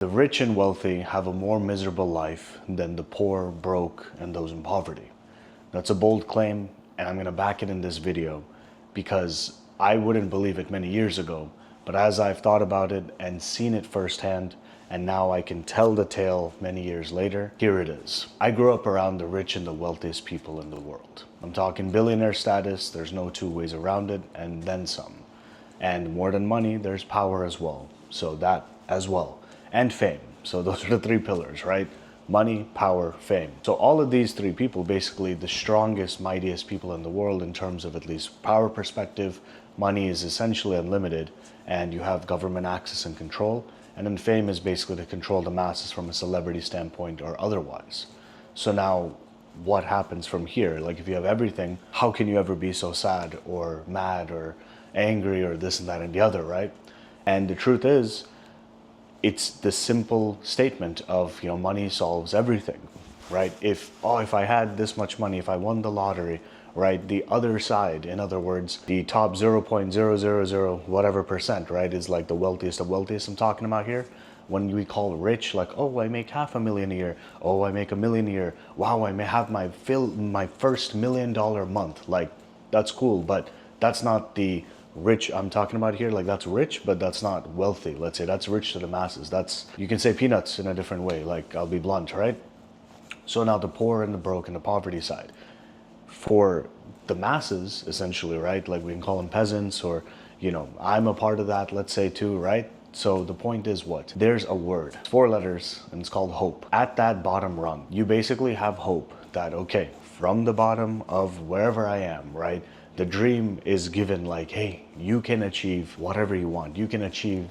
The rich and wealthy have a more miserable life than the poor, broke, and those in poverty. That's a bold claim, and I'm going to back it in this video because I wouldn't believe it many years ago, but as I've thought about it and seen it firsthand, and now I can tell the tale many years later, here it is. I grew up around the rich and the wealthiest people in the world. I'm talking billionaire status, there's no two ways around it, and then some. And more than money, there's power as well. So that as well. And fame. So those are the three pillars, right? Money, power, fame. So all of these three people, basically the strongest, mightiest people in the world in terms of at least power perspective. Money is essentially unlimited and you have government access and control. And then fame is basically to control the masses from a celebrity standpoint or otherwise. So now what happens from here? Like if you have everything, how can you ever be so sad or mad or angry or this and that and the other, right? And the truth is, it's the simple statement of, money solves everything, right? If I had this much money, if I won the lottery, right? The other side, in other words, the top 0.000 whatever percent, right, is like the wealthiest of wealthiest I'm talking about here. When we call rich, like, I make $500,000 a year. I make $1 million a year. Wow, I may have my first $1 million month. Like, that's cool, but that's not the rich I'm talking about here. Like, that's rich, but that's not wealthy. Let's say that's rich to the masses. That's, you can say peanuts in a different way. Like, I'll be blunt, right? So now the poor and the broke and the poverty side. For the masses, essentially, right? Like we can call them peasants or, I'm a part of that, let's say too, right? So the point is what? There's a word, 4 letters, and it's called hope. At that bottom rung, you basically have hope that, okay, from the bottom of wherever I am, right? The dream is given like, hey, you can achieve whatever you want. You can achieve,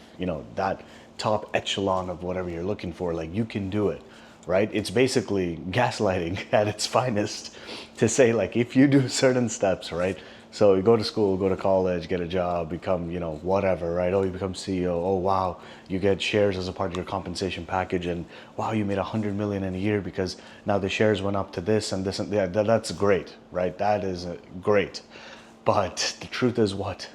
that top echelon of whatever you're looking for. Like, you can do it, right? It's basically gaslighting at its finest to say, like, if you do certain steps, right? So you go to school, go to college, get a job, become, whatever, right? You become CEO. Oh, wow, you get shares as a part of your compensation package. And wow, you made $100 million in a year because now the shares went up to this and this and that. That's great, right? That is great. But the truth is what?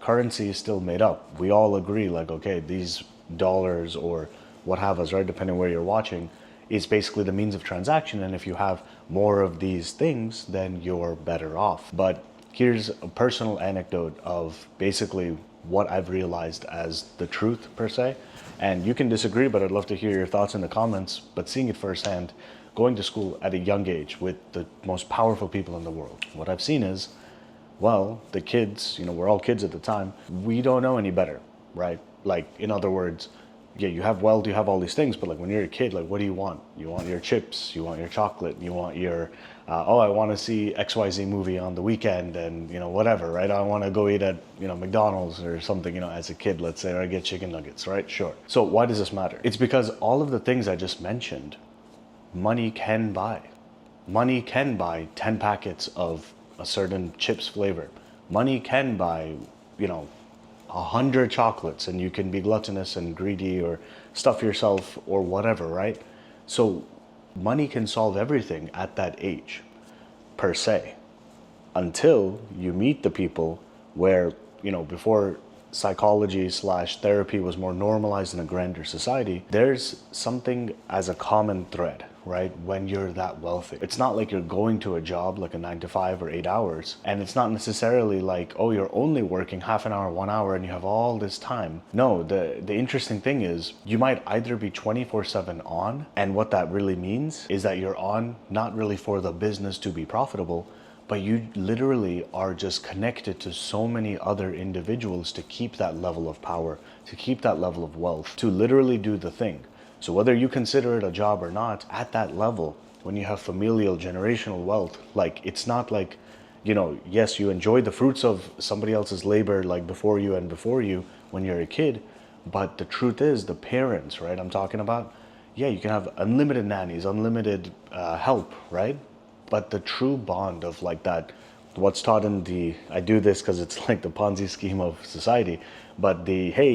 Currency is still made up. We all agree, like, okay, these dollars or what have us, right? Depending where you're watching, is basically the means of transaction. And if you have more of these things, then you're better off. But here's a personal anecdote of basically what I've realized as the truth per se. And you can disagree, but I'd love to hear your thoughts in the comments. But seeing it firsthand, going to school at a young age with the most powerful people in the world, what I've seen is, well, the kids, we're all kids at the time, we don't know any better, right? Like, in other words, yeah, you have wealth, you have all these things, but like when you're a kid, like, what do you want? You want your chips, you want your chocolate, you want your, I want to see XYZ movie on the weekend and, whatever, right? I want to go eat at, McDonald's or something, as a kid, let's say, or I get chicken nuggets, right? Sure. So why does this matter? It's because all of the things I just mentioned, money can buy. Money can buy 10 packets of a certain chips flavor. Money can buy, 100 chocolates and you can be gluttonous and greedy or stuff yourself or whatever, right? So money can solve everything at that age, per se, until you meet the people where, before psychology/therapy was more normalized in a grander society, there's something as a common thread, right? When you're that wealthy, it's not like you're going to a job like a 9 to 5 or 8 hours, and it's not necessarily like, you're only working half an hour, 1 hour, and you have all this time. No, the interesting thing is you might either be 24/7 on, and what that really means is that you're on not really for the business to be profitable, but you literally are just connected to so many other individuals to keep that level of power, to keep that level of wealth, to literally do the thing. So whether you consider it a job or not, at that level, when you have familial, generational wealth, like, it's not like, yes, you enjoy the fruits of somebody else's labor, like before you and before you when you're a kid, but the truth is the parents, right, I'm talking about, yeah, you can have unlimited nannies, unlimited help, right? But the true bond of like that, what's taught in I do this because it's like the Ponzi scheme of society, but the, hey,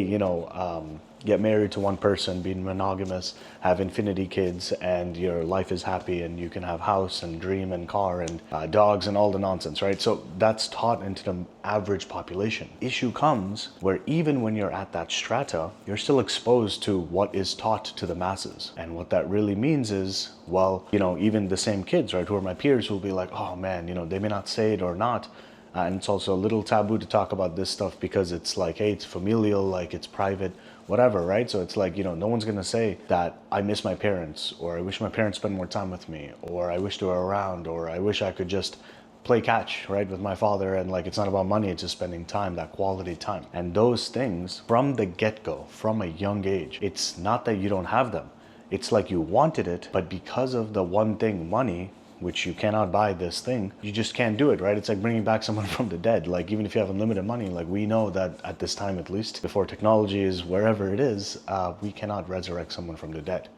get married to one person, be monogamous, have infinity kids, and your life is happy and you can have house and dream and car and dogs and all the nonsense, right? So that's taught into the average population. Issue comes where even when you're at that strata, you're still exposed to what is taught to the masses. And what that really means is, well, even the same kids, right, who are my peers, will be like, oh man, they may not say it or not, and it's also a little taboo to talk about this stuff because it's like, hey, it's familial, like it's private, whatever, right? So it's like, no one's gonna say that I miss my parents, or I wish my parents spent more time with me, or I wish they were around, or I wish I could just play catch, right, with my father, and like it's not about money, it's just spending time, that quality time. And those things from the get-go, from a young age, it's not that you don't have them. It's like you wanted it, but because of the one thing, money, which you cannot buy this thing, you just can't do it, right? It's like bringing back someone from the dead. Like even if you have unlimited money, like we know that at this time, at least before technology is wherever it is, we cannot resurrect someone from the dead.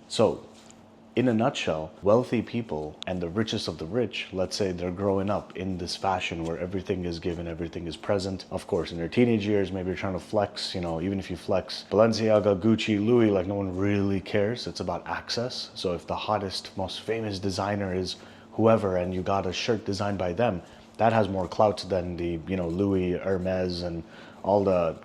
So in a nutshell, wealthy people and the richest of the rich, let's say they're growing up in this fashion where everything is given, everything is present. Of course, in their teenage years, maybe you're trying to flex, even if you flex Balenciaga, Gucci, Louis, like no one really cares. It's about access. So if the hottest, most famous designer is whoever and you got a shirt designed by them, that has more clout than the, Louis, Hermes, and all the,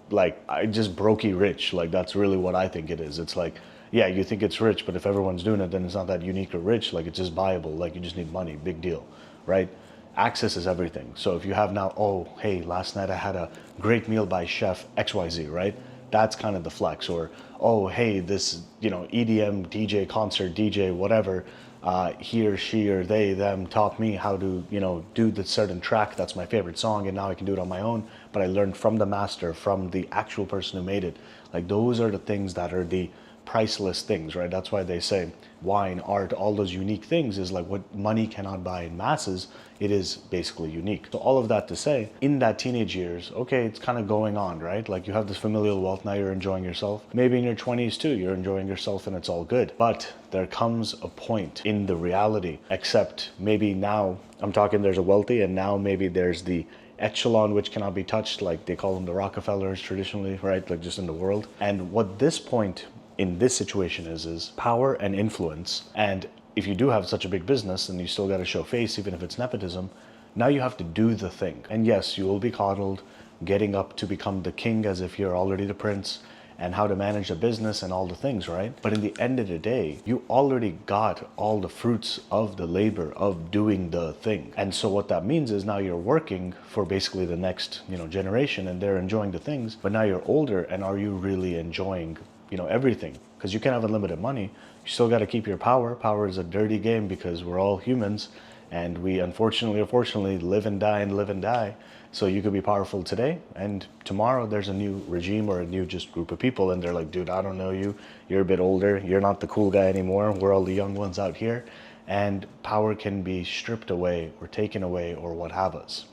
like I just brokey rich. Like that's really what I think it is. It's like, yeah, you think it's rich, but if everyone's doing it, then it's not that unique or rich. Like it's just buyable. Like you just need money, big deal, right? Access is everything. So if you have now, oh, hey, last night I had a great meal by chef XYZ, right? That's kind of the flex. Or, oh, hey, this, EDM DJ, concert DJ, whatever, he or she or they, them taught me how to, do the certain track. That's my favorite song. And now I can do it on my own. But I learned from the master, from the actual person who made it. Like those are the things that are the priceless things, right? That's why they say wine, art, all those unique things is like what money cannot buy in masses. It is basically unique. So all of that to say, in that teenage years, okay, it's kind of going on, right? Like you have this familial wealth, now you're enjoying yourself. Maybe in your 20s too, you're enjoying yourself and it's all good. But there comes a point in the reality, except maybe now, I'm talking there's a wealthy and now maybe there's the echelon which cannot be touched, like they call them the Rockefellers traditionally, right? Like just in the world. And what this point in this situation is power and influence. And if you do have such a big business and you still got to show face, even if it's nepotism, now you have to do the thing. And yes, you will be coddled, getting up to become the king as if you're already the prince, and how to manage a business and all the things, right? But in the end of the day, you already got all the fruits of the labor of doing the thing. And so what that means is now you're working for basically the next, generation, and they're enjoying the things, but now you're older, and are you really enjoying everything? Because you can have unlimited money, you still got to keep your power. Power is a dirty game because we're all humans and we unfortunately live and die. So you could be powerful today and tomorrow there's a new regime or a new just group of people and they're like, dude, I don't know you, you're a bit older, you're not the cool guy anymore, we're all the young ones out here. And power can be stripped away or taken away or what have us.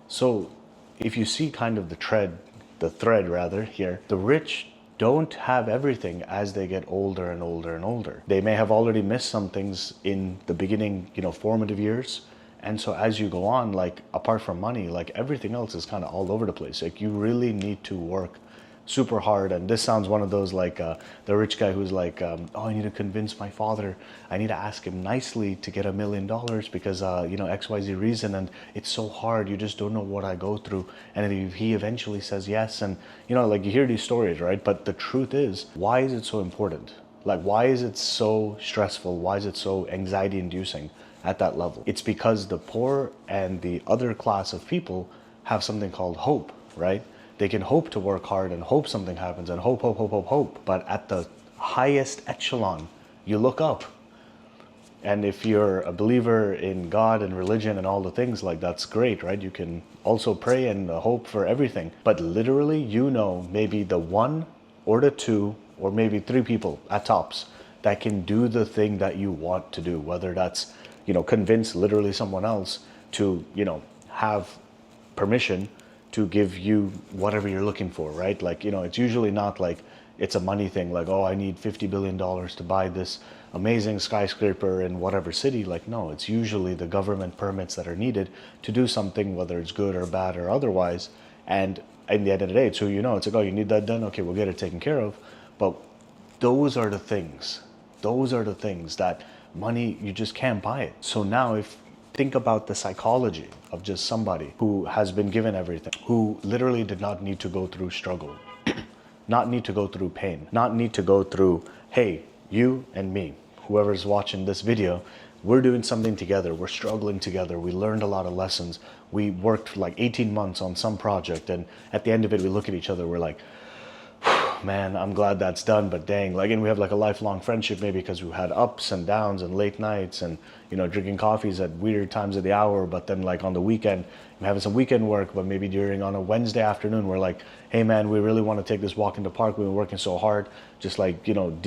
So if you see kind of the thread rather here, the rich don't have everything as they get older and older and older. They may have already missed some things in the beginning, formative years. And so as you go on, like apart from money, like everything else is kind of all over the place. Like you really need to work super hard. And this sounds one of those like the rich guy who's like, oh, I need to convince my father. I need to ask him nicely to get $1 million because, XYZ reason. And it's so hard. You just don't know what I go through. And if he eventually says yes. And, like you hear these stories, right? But the truth is, why is it so important? Like, why is it so stressful? Why is it so anxiety inducing at that level? It's because the poor and the other class of people have something called hope, right? They can hope to work hard and hope something happens and hope. But at the highest echelon, you look up. And if you're a believer in God and religion and all the things, like that's great, right? You can also pray and hope for everything. But literally, maybe the one or the two or maybe 3 people at tops that can do the thing that you want to do, whether that's, convince literally someone else to, have permission to give you whatever you're looking for, right? Like, it's usually not like it's a money thing, like, oh, I need $50 billion to buy this amazing skyscraper in whatever city. Like, no, it's usually the government permits that are needed to do something, whether it's good or bad or otherwise. And in the end of the day, it's who you know. It's like, oh, you need that done? Okay, we'll get it taken care of. But those are the things. Those are the things that money, you just can't buy it. So now if think about the psychology of just somebody who has been given everything, who literally did not need to go through struggle, not need to go through pain, not need to go through, hey, you and me, whoever's watching this video, we're doing something together, we're struggling together, we learned a lot of lessons, we worked for like 18 months on some project, and at the end of it, we look at each other, we're like, man, I'm glad that's done, but dang, like, and we have like a lifelong friendship maybe because we had ups and downs and late nights and, you know, drinking coffees at weird times of the hour, but then like on the weekend, I'm having some weekend work, but maybe during on a Wednesday afternoon, we're like, hey man, we really want to take this walk in the park, we've been working so hard, just like, you know,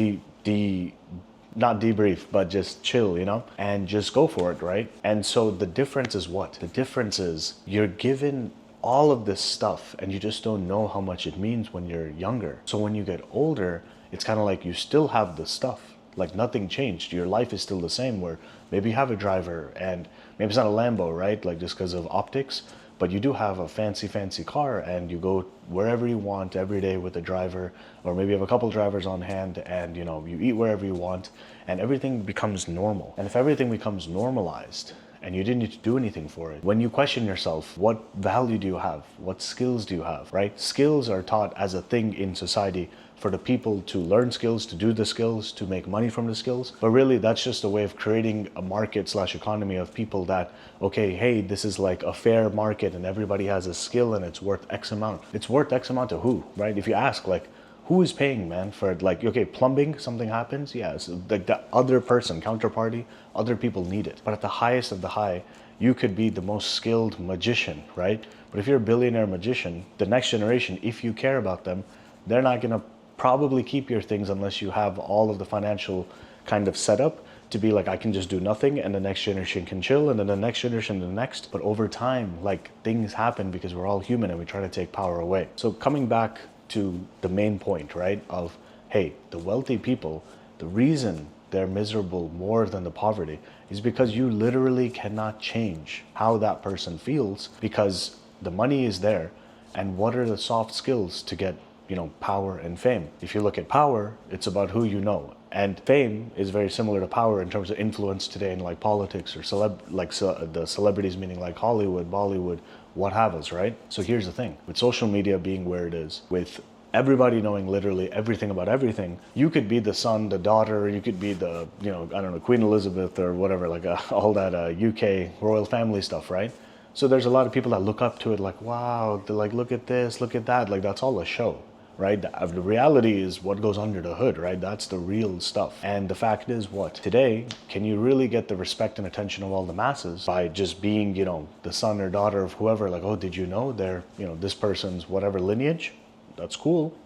not debrief, but just chill, you know, and just go for it, right? And so the difference is what? The difference is you're given all of this stuff and you just don't know how much it means when you're younger. So when you get older, it's kind of like you still have the stuff, like nothing changed. Your life is still the same, where maybe you have a driver and maybe it's not a Lambo, right? Like just because of optics, but you do have a fancy car and you go wherever you want every day with a driver, or maybe you have a couple drivers on hand and, you know, you eat wherever you want and everything becomes normal. And if everything becomes normalized, and you didn't need to do anything for it, when you question yourself, what value do you have? What skills do you have, right? Skills are taught as a thing in society for the people to learn skills, to do the skills, to make money from the skills. But really, that's just a way of creating a market / economy of people that, okay, hey, this is like a fair market and everybody has a skill and it's worth X amount. It's worth X amount to who, right? If you ask, like, who is paying, man, for it? Like, okay, plumbing, something happens, yeah, so like the other person, counterparty, other people need it. But at the highest of the high, you could be the most skilled magician, right? But if you're a billionaire magician, the next generation, if you care about them, they're not gonna probably keep your things unless you have all of the financial kind of setup to be like, I can just do nothing and the next generation can chill and then the next generation, the next. But over time, like, things happen because we're all human and we try to take power away. So coming back to the main point, right, of, hey, the wealthy people, the reason they're miserable more than the poverty is because you literally cannot change how that person feels because the money is there. And what are the soft skills to get, you know, power and fame? If you look at power, it's about who you know. And fame is very similar to power in terms of influence today in like politics or the celebrities, meaning like Hollywood, Bollywood, what have us, right? So here's the thing, with social media being where it is, with everybody knowing literally everything about everything, you could be the son, the daughter, you could be the, you know, I don't know, Queen Elizabeth or whatever, like all that UK royal family stuff, right? So there's a lot of people that look up to it like, wow, they're like, look at this, look at that, like that's all a show, right? The reality is what goes under the hood, right? That's the real stuff. And the fact is what? Today, can you really get the respect and attention of all the masses by just being, you know, the son or daughter of whoever, like, oh, did you know they're, you know, this person's whatever lineage? That's cool.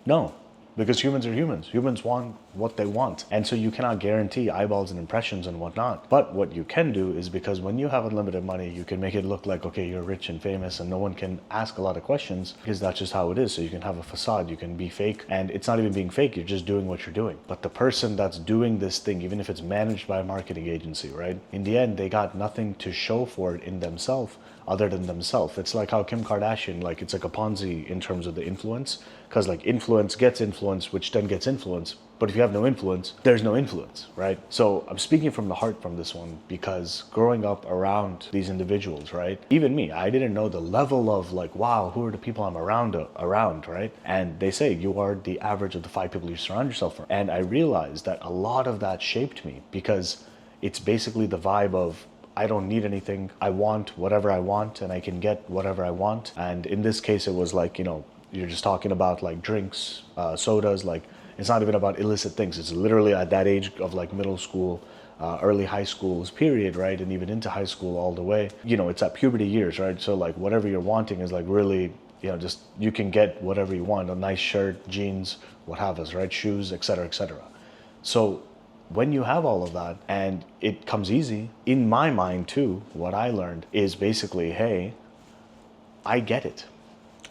No, because humans are humans. Humans want what they want. And so you cannot guarantee eyeballs and impressions and whatnot. But what you can do is, because when you have unlimited money, you can make it look like, okay, you're rich and famous and no one can ask a lot of questions because that's just how it is. So you can have a facade, you can be fake, and it's not even being fake, you're just doing what you're doing. But the person that's doing this thing, even if it's managed by a marketing agency, right? In the end, they got nothing to show for it in themselves other than themselves. It's like how Kim Kardashian, like, it's like a Ponzi in terms of the influence, because like influence gets influence, which then gets influence. But if you have no influence, there's no influence, right? So I'm speaking from the heart from this one, because growing up around these individuals, right? Even me, I didn't know the level of like, wow, who are the people I'm around, right? And they say you are the average of the 5 people you surround yourself with. And I realized that a lot of that shaped me, because it's basically the vibe of, I don't need anything. I want whatever I want and I can get whatever I want. And in this case, it was like, you know, you're just talking about like drinks, sodas, like it's not even about illicit things. It's literally at that age of like middle school, early high school's period, right? And even into high school all the way, you know, it's at puberty years, right? So like whatever you're wanting is like really, you know, just, you can get whatever you want, a nice shirt, jeans, what have us, right? Shoes, etc., etc. So when you have all of that and it comes easy, in my mind too, what I learned is basically, hey, I get it.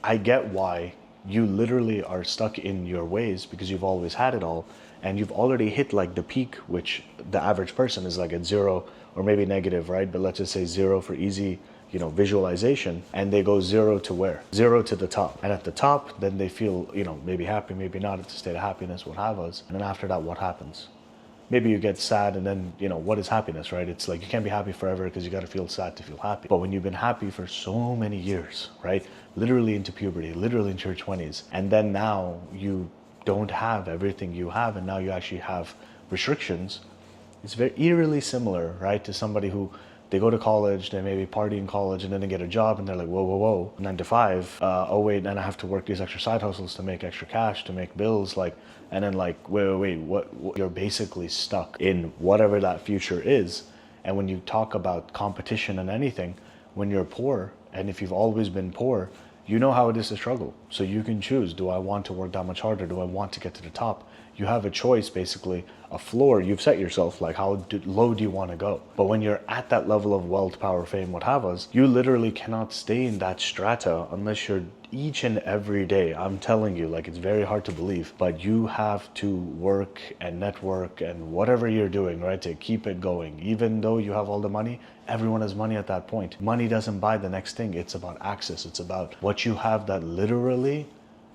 I get why you literally are stuck in your ways, because you've always had it all and you've already hit like the peak, which the average person is like at 0 or maybe negative, right? But let's just say 0 for easy visualization, and they go zero to where? Zero to the top. And at the top, then they feel, maybe happy, maybe not. It's a state of happiness, what have us. And then after that, what happens? Maybe you get sad, and then, what is happiness, right? It's like you can't be happy forever because you got to feel sad to feel happy. But when you've been happy for so many years, right? Literally into puberty, literally into your 20s, and then now you don't have everything you have, and now you actually have restrictions. It's very eerily similar, right, to somebody who they go to college, they maybe party in college, and then they get a job, and they're like, whoa, 9 to 5. Oh wait, and I have to work these extra side hustles to make extra cash, to make bills, and then wait, what? You're basically stuck in whatever that future is. And when you talk about competition and anything, when you're poor, and if you've always been poor, you know how it is to struggle. So you can choose, do I want to work that much harder? Do I want to get to the top? You have a choice, basically, a floor you've set yourself, like how low do you want to go? But when you're at that level of wealth, power, fame, what have us, you literally cannot stay in that strata unless you're each and every day. I'm telling you, it's very hard to believe, but you have to work and network and whatever you're doing, right, to keep it going. Even though you have all the money, everyone has money at that point. Money doesn't buy the next thing. It's about access. It's about what you have, that literally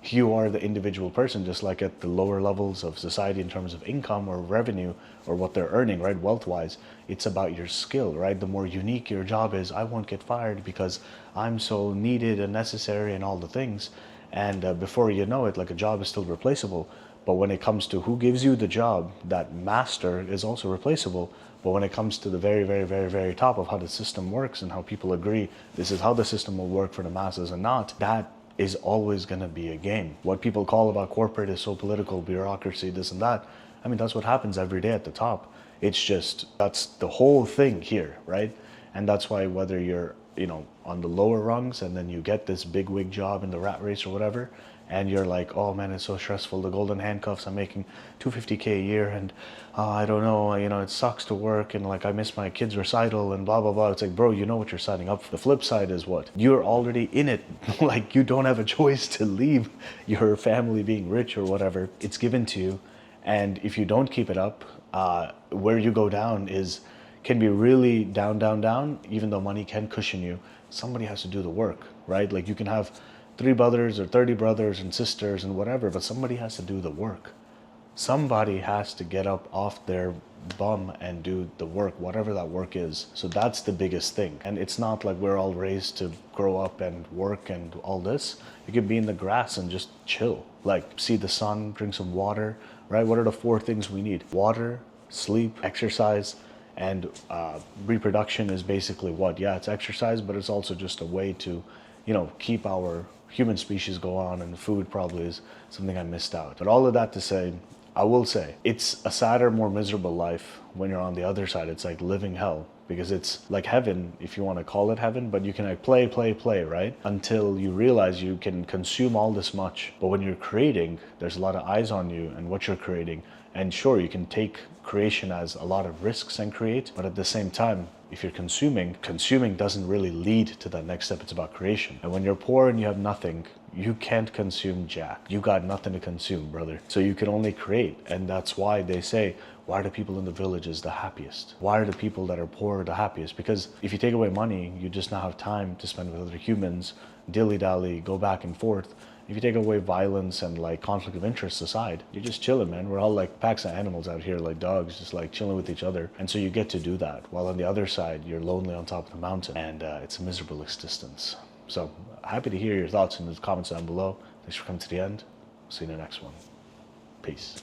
you are the individual person, just like at the lower levels of society in terms of income or revenue or what they're earning, right, wealth-wise. It's about your skill, right? The more unique your job is, I won't get fired because I'm so needed and necessary and all the things. And before you know it, a job is still replaceable. But when it comes to who gives you the job, that master is also replaceable. But when it comes to the very, very, very, very top of how the system works and how people agree this is how the system will work for the masses and not, that is always going to be a game. What people call about corporate is so political, bureaucracy, this and that. I mean, that's what happens every day at the top. It's just, that's the whole thing here, right? And that's why whether you're, on the lower rungs and then you get this big wig job in the rat race or whatever, and you're like, oh man, it's so stressful, the golden handcuffs, I'm making $250K a year, and I don't know, it sucks to work, and I miss my kid's recital and blah, blah, blah. It's like, bro, you know what you're signing up for. The flip side is what? You're already in it. You don't have a choice to leave your family being rich or whatever. It's given to you. And if you don't keep it up, where you go down can be really down, down, down. Even though money can cushion you, somebody has to do the work, right? You can have 3 brothers or 30 brothers and sisters and whatever, but somebody has to do the work. Somebody has to get up off their bum and do the work, whatever that work is. So that's the biggest thing. And it's not like we're all raised to grow up and work and all this. You could be in the grass and just chill, see the sun, drink some water, right? What are the 4 things we need? Water, sleep, exercise, and reproduction is basically what? Yeah, it's exercise, but it's also just a way to, keep our human species go on, and food probably is something I missed out. But all of that to say, I will say, it's a sadder, more miserable life when you're on the other side. It's like living hell, because it's like heaven, if you want to call it heaven, but you can play, right? Until you realize you can consume all this much. But when you're creating, there's a lot of eyes on you and what you're creating. And sure, you can take creation as a lot of risks and create, but at the same time, if you're consuming doesn't really lead to that next step. It's about creation. And when you're poor and you have nothing, you can't consume jack. You got nothing to consume, brother. So you can only create. And that's why they say, why are the people in the villages the happiest? Why are the people that are poor the happiest? Because if you take away money, you just not have time to spend with other humans, dilly-dally, go back and forth. If you take away violence and conflict of interest aside, you're just chilling, man. We're all packs of animals out here, like dogs, just chilling with each other. And so you get to do that. While on the other side, you're lonely on top of the mountain, and it's a miserable existence. So happy to hear your thoughts in the comments down below. Thanks for coming to the end. See you in the next one. Peace.